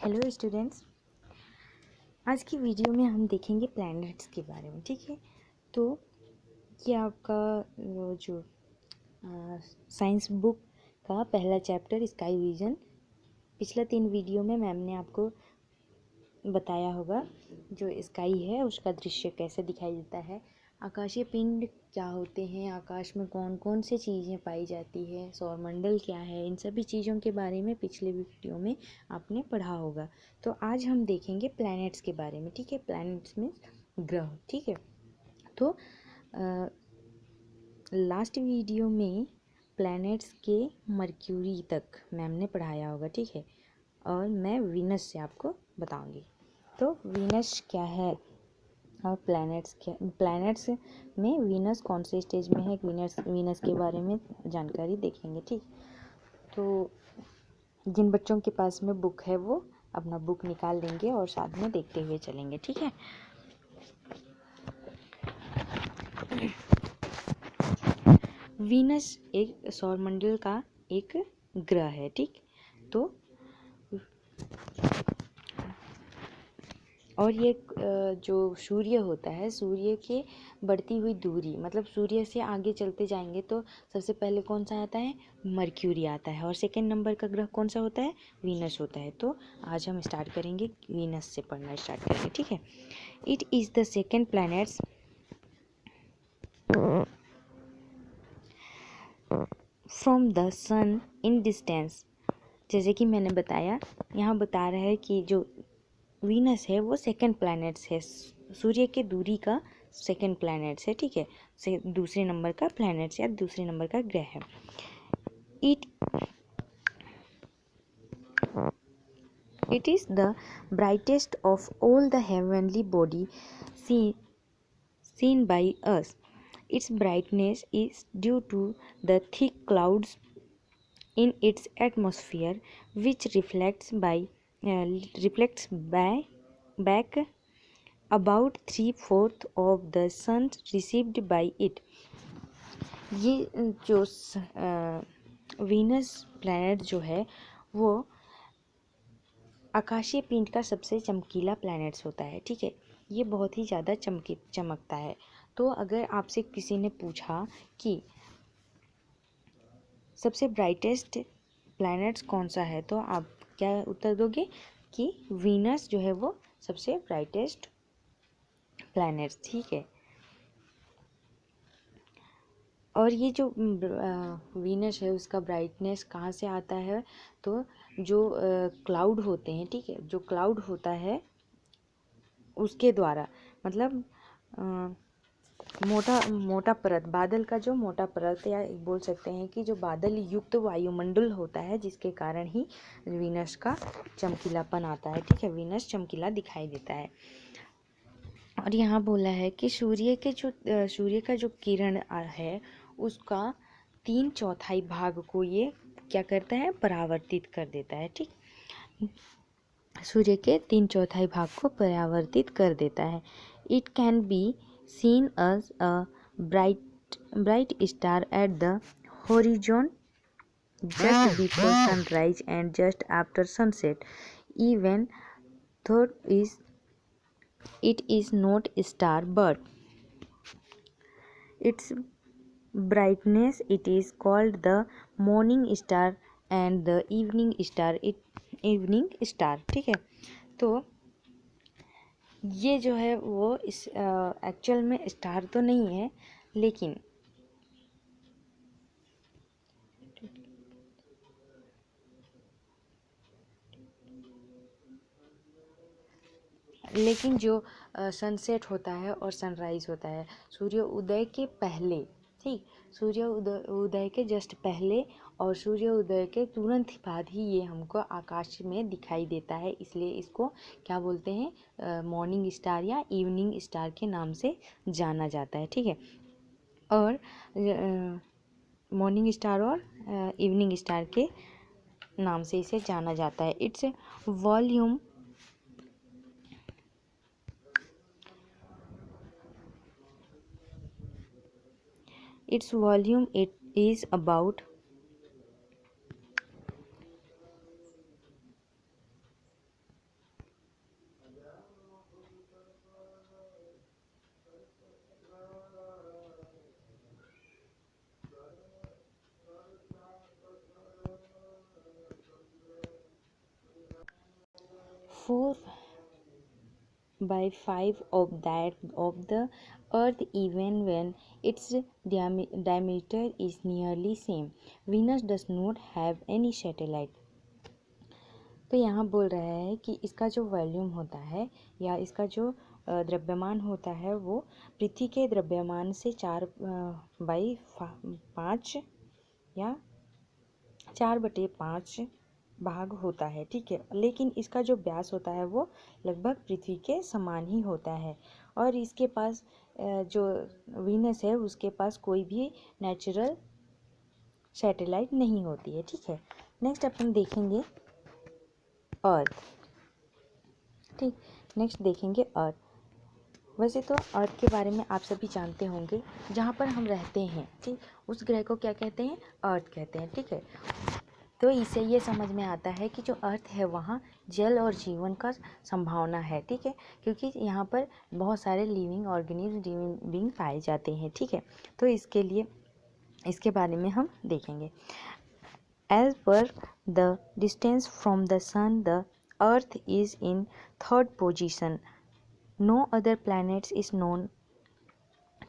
Hello students, आज की video में हम देखेंगे प्लैनेट्स के बारे में। ठीक है, तो ये आपका जो साइंस बुक का पहला चैप्टर स्काई विजन। पिछला 3 वीडियो में मैम ने आपको बताया होगा जो स्काई है उसका दृश्य कैसे दिखाई देता है, आकाशीय पिंड क्या होते हैं, आकाश में कौन कौन से चीज़ें पाई जाती है, सौरमंडल क्या है, इन सभी चीज़ों के बारे में पिछले वीडियो में आपने पढ़ा होगा। तो आज हम देखेंगे प्लैनेट्स के बारे में। ठीक है, प्लैनेट्स में ग्रह। ठीक है, तो लास्ट वीडियो में प्लैनेट्स के मर्क्यूरी तक मैम ने पढ़ाया होगा। ठीक है, और मैं वीनस से आपको बताऊंगी। तो वीनस क्या है और प्लैनेट्स क्या, प्लैनेट्स में वीनस कौन से स्टेज में है, वीनस के बारे में जानकारी देखेंगे। ठीक, तो जिन बच्चों के पास में बुक है वो अपना बुक निकाल देंगे और साथ में देखते हुए चलेंगे। ठीक है, वीनस एक सौरमंडल का एक ग्रह है। ठीक, तो और ये जो सूर्य होता है, सूर्य के बढ़ती हुई दूरी, मतलब सूर्य से आगे चलते जाएंगे तो सबसे पहले कौन सा आता है, मर्क्यूरी आता है, और सेकंड नंबर का ग्रह कौन सा होता है, वीनस होता है। तो आज हम स्टार्ट करेंगे, वीनस से पढ़ना स्टार्ट करेंगे। ठीक है, it is the second planets from the sun in distance. जैसे कि मैंने बताया, यहाँ बता रहा है कि जो वीनस है वो सेकंड प्लैनेट्स है, सूर्य के दूरी का सेकंड प्लैनेट्स है। ठीक है, दूसरे नंबर का प्लैनेट्स या दूसरे नंबर का ग्रह है। It is the brightest of all the heavenly body seen by us. Its brightness is due to the thick clouds in its atmosphere, which reflects back about 3/4 of the sun received by it. ये जो Venus planet जो है वो आकाशीय पिंड का सबसे चमकीला प्लैनेट्स होता है। ठीक है, ये बहुत ही ज़्यादा चमकता है। तो अगर आपसे किसी ने पूछा कि सबसे ब्राइटेस्ट प्लैनेट्स कौन सा है, तो आप क्या उत्तर दोगे कि वीनस जो है वो सबसे ब्राइटेस्ट प्लैनेट्स। ठीक है, और ये जो वीनस है उसका ब्राइटनेस कहाँ से आता है, तो जो क्लाउड होते हैं, ठीक है, जो क्लाउड होता है उसके द्वारा, मतलब मोटा परत, बादल का जो मोटा परत, या बोल सकते हैं कि जो बादल युक्त वायुमंडल होता है, जिसके कारण ही वीनस का चमकीलापन आता है। ठीक है, वीनस चमकीला दिखाई देता है। और यहाँ बोला है कि सूर्य का जो किरण है उसका 3/4 भाग को ये क्या करता है, परावर्तित कर देता है। ठीक, सूर्य के 3/4 भाग को परावर्तित कर देता है। It can be seen as a bright star at the horizon just before sunrise and just after sunset, even though it is not a star, but its brightness it is called the morning star and the evening star। ठीक है, तो ये जो है वो इस actual में star तो नहीं है, लेकिन जो सनसेट होता है और सनराइज़ होता है सूर्य उदय के पहले, ठीक, सूर्य उदय के जस्ट पहले और सूर्य उदय के तुरंत बाद ही ये हमको आकाश में दिखाई देता है, इसलिए इसको क्या बोलते हैं, मॉर्निंग स्टार या इवनिंग स्टार के नाम से जाना जाता है। ठीक है, और मॉर्निंग स्टार और इवनिंग स्टार के नाम से इसे जाना जाता है। Volume its volume it is about 4/5 of that of the Earth even when its diameter is nearly same. Venus does not have any satellite. तो यहाँ बोल रहा है कि इसका जो वॉल्यूम होता है या इसका जो द्रव्यमान होता है वो पृथ्वी के द्रव्यमान से 4/5 या 4/5 भाग होता है, ठीक है। लेकिन इसका जो व्यास होता है वो लगभग पृथ्वी के समान ही होता है और इसके पास जो वीनस है उसके पास कोई भी नेचुरल सैटेलाइट नहीं होती है, ठीक है। नेक्स्ट अपन देखेंगे अर्थ, ठीक। नेक्स्ट देखेंगे अर्थ। वैसे तो अर्थ के बारे में आप सभी जानते होंगे, जहाँ पर हम रहते हैं, ठीक, उस ग्रह को क्या कहते हैं? अर्थ कहते हैं, ठीक है। तो इससे ये समझ में आता है कि जो अर्थ है वहाँ जल और जीवन का संभावना है, ठीक है, क्योंकि यहाँ पर बहुत सारे लिविंग ऑर्गेनिज्म, लिविंग बीइंग पाए जाते हैं, ठीक है। तो इसके लिए इसके बारे में हम देखेंगे। As per the distance from the sun, the Earth is in third position. No other planets is known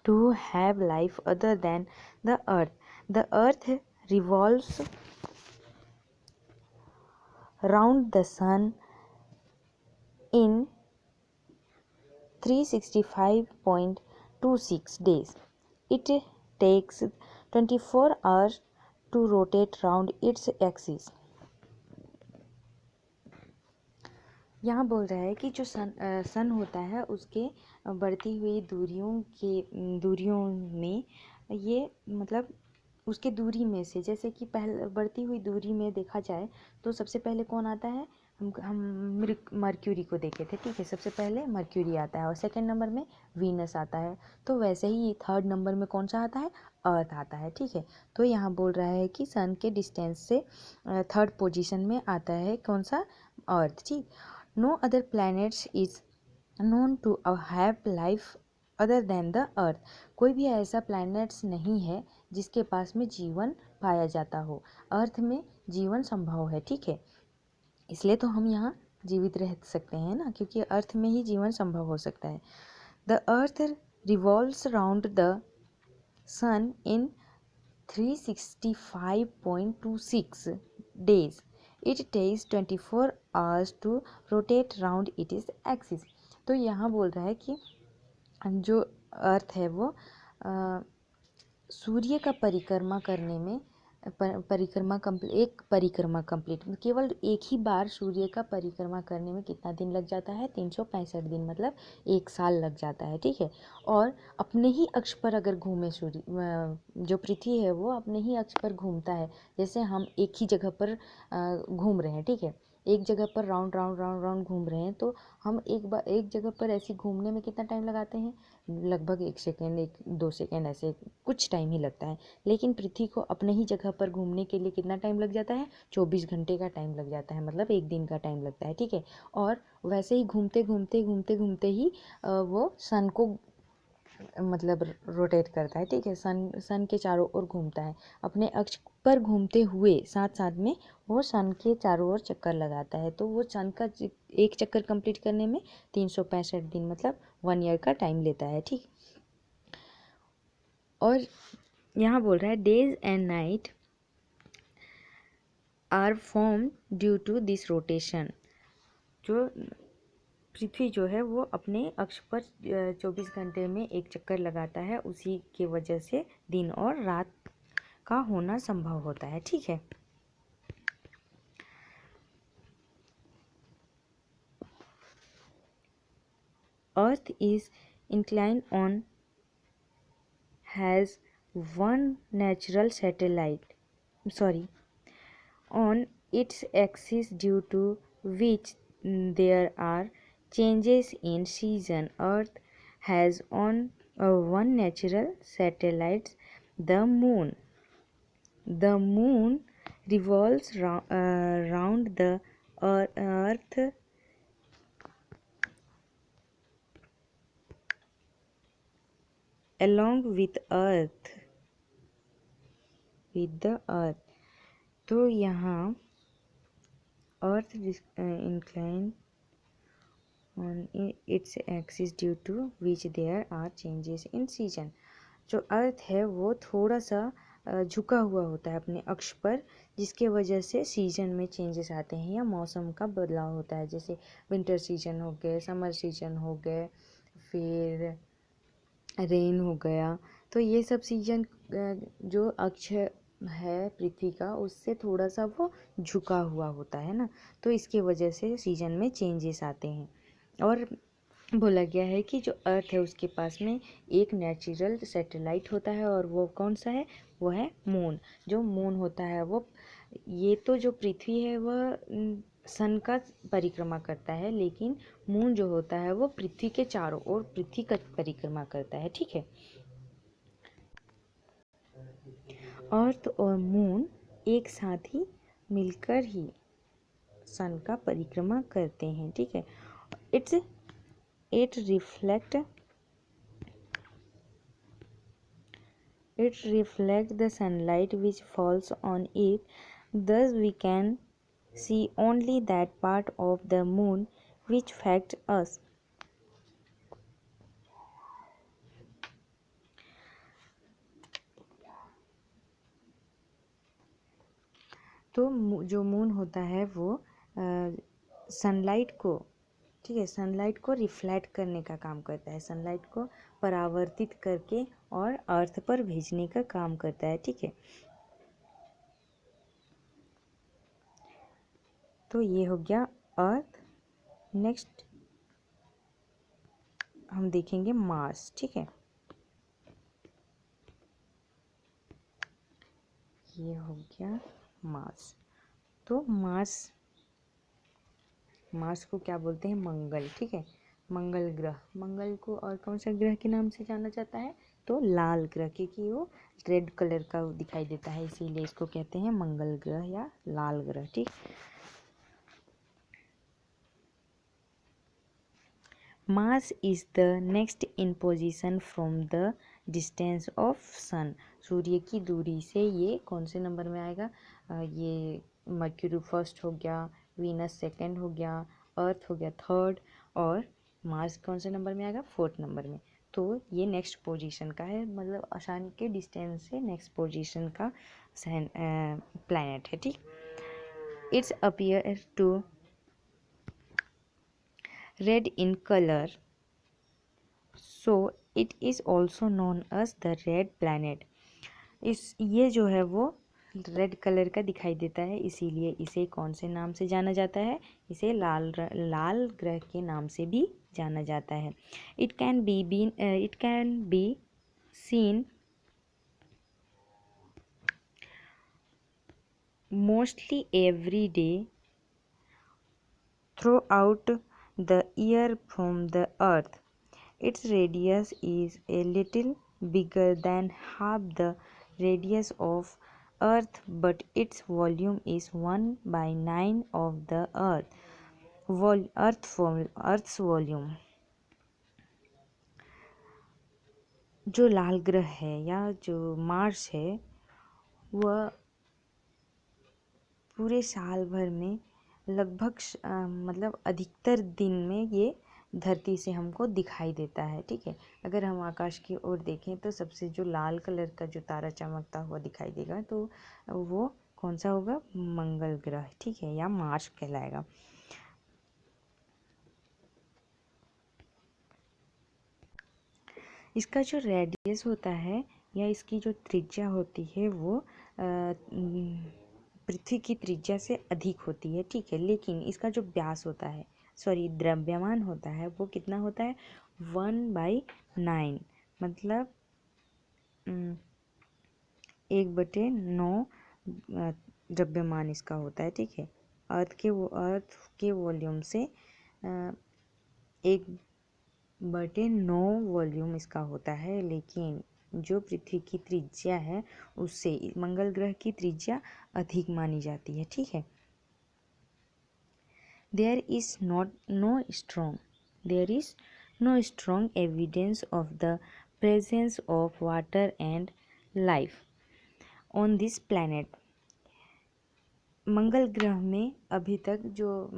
to have life other than the Earth. The Earth revolves round the sun in 365.26 days. It takes 24 hours to rotate round its axis. यहाँ बोल रहा है कि जो सन होता है उसके बढ़ती हुई दूरियों में ये मतलब उसके दूरी में से, जैसे कि पहले बढ़ती हुई दूरी में देखा जाए तो सबसे पहले कौन आता है? हम मर्क्यूरी को देखे थे, ठीक है। सबसे पहले मर्क्यूरी आता है और सेकंड नंबर में वीनस आता है। तो वैसे ही थर्ड नंबर में कौन सा आता है? अर्थ आता है, ठीक है। तो यहाँ बोल रहा है कि सन के डिस्टेंस से थर्ड पोजीशन में आता है कौन सा? अर्थ, ठीक। No other planets is known to have life other than the earth. कोई भी ऐसा प्लैनेट्स नहीं है जिसके पास में जीवन पाया जाता हो। अर्थ में जीवन संभव है, ठीक है। इसलिए तो हम यहाँ जीवित रह सकते हैं ना, क्योंकि अर्थ में ही जीवन संभव हो सकता है। The earth revolves round the sun in 365.26 days. It takes 24 hours to rotate round its axis. तो यहाँ बोल रहा है कि जो अर्थ है वो सूर्य का परिक्रमा करने में एक परिक्रमा कंप्लीट, केवल एक ही बार सूर्य का परिक्रमा करने में कितना दिन लग जाता है? 365 दिन, मतलब 1 साल लग जाता है, ठीक है। और अपने ही अक्ष पर अगर घूमे सूर्य, जो पृथ्वी है वो अपने ही अक्ष पर घूमता है। जैसे हम एक ही जगह पर घूम रहे हैं, ठीक है, एक जगह पर राउंड राउंड राउंड राउंड घूम रहे हैं, तो हम एक जगह पर ऐसे घूमने में कितना टाइम लगाते हैं? लगभग 1 सेकेंड, 1-2 सेकेंड, ऐसे कुछ टाइम ही लगता है। लेकिन पृथ्वी को अपने ही जगह पर घूमने के लिए कितना टाइम लग जाता है? 24 घंटे का टाइम लग जाता है, मतलब 1 दिन का टाइम लगता है, ठीक है। और वैसे ही घूमते घूमते घूमते घूमते ही वो सन को मतलब रोटेट करता है, ठीक है। सन के चारों ओर घूमता है, अपने अक्ष पर घूमते हुए साथ साथ में वो सन के चारों ओर चक्कर लगाता है। तो वो सन का एक चक्कर कंप्लीट करने में 365 दिन, मतलब 1 ईयर का टाइम लेता है, ठीक। और यहाँ बोल रहा है days and night are form due to this rotation. जो पृथ्वी जो है वो अपने अक्ष पर 24 घंटे में एक चक्कर लगाता है, उसी के वजह से दिन और रात का होना संभव होता है, ठीक है। Earth is incline on has one natural satellite on its axis, due to which there are changes in season. Earth has one natural satellite, the moon. The moon revolves round the earth along with the earth. तो यहाँ अर्थ incline on its axis due to which there are changes in season। जो अर्थ है वो थोड़ा सा झुका हुआ होता है अपने अक्ष पर, जिसके वजह से सीजन में चेंजेस आते हैं या मौसम का बदलाव होता है। जैसे विंटर सीजन हो गए, समर सीजन हो गए, फिर रेन हो गया। तो ये सब सीजन जो अक्ष है पृथ्वी का, उससे थोड़ा सा वो झुका हुआ होता है ना, तो इसके वजह से सीजन में चेंजेस आते हैं। और बोला गया है कि जो अर्थ है उसके पास में एक नेचुरल सैटेलाइट होता है, और वो कौन सा है? वो है मून। जो मून होता है वो, ये तो जो पृथ्वी है वह सन का परिक्रमा करता है, लेकिन मून जो होता है वो पृथ्वी के चारों ओर पृथ्वी का परिक्रमा करता है। ठीक है, अर्थ और मून एक साथ ही मिलकर ही सन का परिक्रमा करते हैं। ठीक है, it reflect the sunlight which falls on it, thus we can see only that part of the moon which affects us। तो जो मून होता है वो सनलाइट को, ठीक है, सनलाइट को रिफ्लेक्ट करने का काम करता है, सनलाइट को परावर्तित करके और अर्थ पर भेजने का काम करता है। ठीक है, तो ये हो गया अर्थ। नेक्स्ट हम देखेंगे मार्स। ठीक है, ये हो गया मार्स। तो मार्स को क्या बोलते हैं? मंगल। ठीक है, मंगल ग्रह। मंगल को और कौन सा ग्रह के नाम से जाना जाता है? तो लाल ग्रह, क्योंकि वो रेड कलर का दिखाई देता है, इसीलिए इसको कहते हैं मंगल ग्रह या लाल ग्रह। ठीक, Mars is the next in position from the distance of sun. सूर्य की दूरी से ये कौन से नंबर में आएगा? ये मर्क्यूरी फर्स्ट हो गया, वीनस सेकंड हो गया, अर्थ हो गया थर्ड, और मार्स कौन से नंबर में आएगा? फोर्थ नंबर में। तो ये नेक्स्ट पोजीशन का है, मतलब आसान के डिस्टेंस से नेक्स्ट पोजीशन का प्लैनेट है। ठीक, it's appear to red in colour, so it is also known as the red planet. ये जो है वो रेड कलर का दिखाई देता है, इसीलिए इसे कौन से नाम से जाना जाता है? इसे लाल ग्रह के नाम से भी जाना जाता है। It can be scene mostly every day through out the year from the earth. Its radius is a little bigger than half the radius of Earth, but its volume is 1/9 of the Earth's volume। जो लाल ग्रह है या जो Mars है, वह पूरे साल भर में लगभग मतलब अधिकतर दिन में ये धरती से हमको दिखाई देता है। ठीक है, अगर हम आकाश की ओर देखें तो सबसे जो लाल कलर का जो तारा चमकता हुआ दिखाई देगा, तो वो कौन सा होगा? मंगल ग्रह। ठीक है, या मार्स कहलाएगा। इसका जो रेडियस होता है या इसकी जो त्रिज्या होती है वो पृथ्वी की त्रिज्या से अधिक होती है। ठीक है, लेकिन इसका जो व्यास होता है, द्रव्यमान होता है, वो कितना होता है? 1/9, मतलब 1/9 द्रव्यमान इसका होता है। ठीक है, अर्थ के वॉल्यूम से 1/9 वॉल्यूम इसका होता है, लेकिन जो पृथ्वी की त्रिज्या है उससे मंगल ग्रह की त्रिज्या अधिक मानी जाती है। ठीक है, there is no strong evidence of the presence of water and life on this planet, मंगल ग्रह में अभी तक जो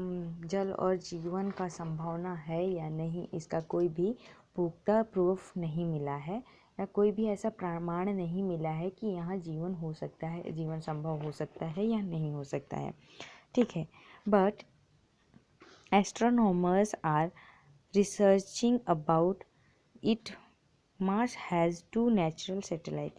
जल और जीवन का संभावना है या नहीं, इसका कोई भी पुख्ता प्रूफ नहीं मिला है या कोई भी ऐसा प्रमाण नहीं मिला है कि यहाँ जीवन हो सकता है, जीवन संभव हो सकता है या नहीं हो सकता है। ठीक है, but astronomers are researching about it. Mars has 2 natural satellite.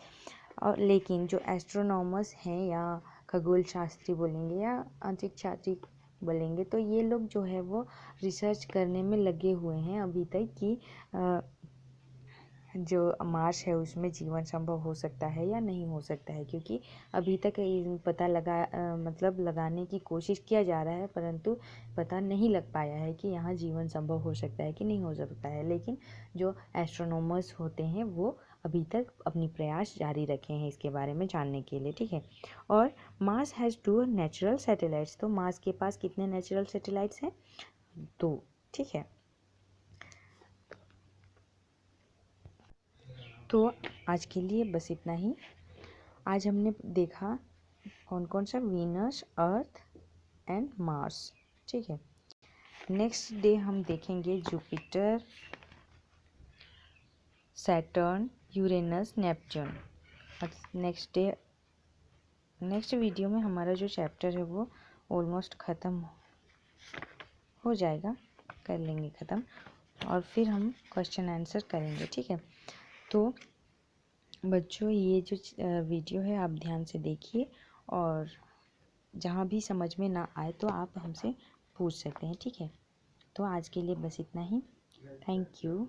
और लेकिन जो एस्ट्रोनॉमर्स हैं या खगोल शास्त्री बोलेंगे या अंतरिक्ष शास्त्री बोलेंगे, तो ये लोग जो है वो रिसर्च करने में लगे हुए हैं अभी तक कि जो मार्स है उसमें जीवन संभव हो सकता है या नहीं हो सकता है, क्योंकि अभी तक पता मतलब लगाने की कोशिश किया जा रहा है, परंतु पता नहीं लग पाया है कि यहाँ जीवन संभव हो सकता है कि नहीं हो सकता है। लेकिन जो एस्ट्रोनॉमर्स होते हैं वो अभी तक अपनी प्रयास जारी रखे हैं इसके बारे में जानने के लिए। ठीक है, और मार्स हैज़ 2 नेचुरल सैटेलाइट्स। तो मार्स के पास कितने नेचुरल सैटेलाइट्स हैं? 2। ठीक है, तो आज के लिए बस इतना ही। आज हमने देखा कौन कौन सा, वीनस, अर्थ एंड मार्स। ठीक है, नेक्स्ट डे हम देखेंगे Jupiter, Saturn, Uranus, Neptune. Next video में हमारा जो चैप्टर है वो ऑलमोस्ट ख़त्म हो जाएगा, कर लेंगे ख़त्म, और फिर हम क्वेश्चन आंसर करेंगे। ठीक है, तो बच्चों ये जो वीडियो है आप ध्यान से देखिए, और जहाँ भी समझ में ना आए तो आप हमसे पूछ सकते हैं। ठीक है, तो आज के लिए बस इतना ही। Thank you.